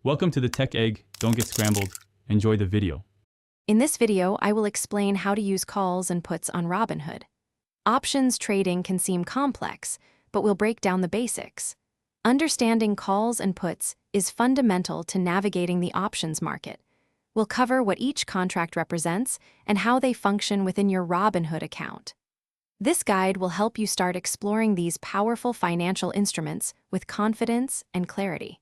Welcome to the Tech Egg. Don't get scrambled. Enjoy the video. In this video, I will explain how to use calls and puts on Robinhood. Options trading can seem complex, but we'll break down the basics. Understanding calls and puts is fundamental to navigating the options market. We'll cover what each contract represents and how they function within your Robinhood account. This guide will help you start exploring these powerful financial instruments with confidence and clarity.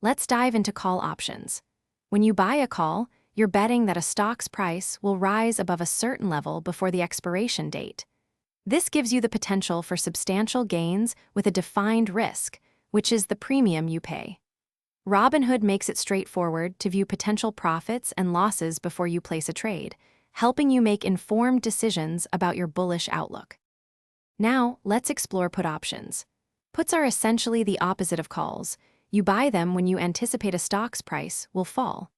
Let's dive into call options. When you buy a call, you're betting that a stock's price will rise above a certain level before the expiration date. This gives you the potential for substantial gains with a defined risk, which is the premium you pay. Robinhood makes it straightforward to view potential profits and losses before you place a trade, helping you make informed decisions about your bullish outlook. Now, let's explore put options. Puts are essentially the opposite of calls. You buy them when you anticipate a stock's price will fall.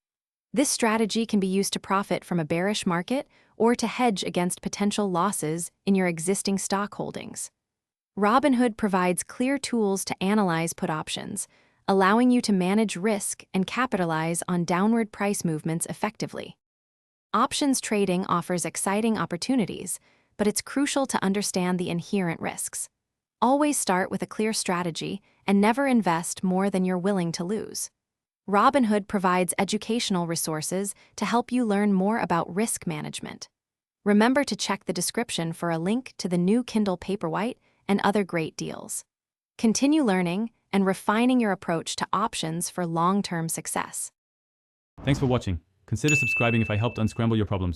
This strategy can be used to profit from a bearish market or to hedge against potential losses in your existing stock holdings. Robinhood provides clear tools to analyze put options, allowing you to manage risk and capitalize on downward price movements effectively. Options trading offers exciting opportunities, but it's crucial to understand the inherent risks. Always start with a clear strategy and never invest more than you're willing to lose. Robinhood provides educational resources to help you learn more about risk management. Remember to check the description for a link to the new Kindle Paperwhite and other great deals. Continue learning and refining your approach to options for long-term success. Thanks for watching. Consider subscribing if I helped unscramble your problems.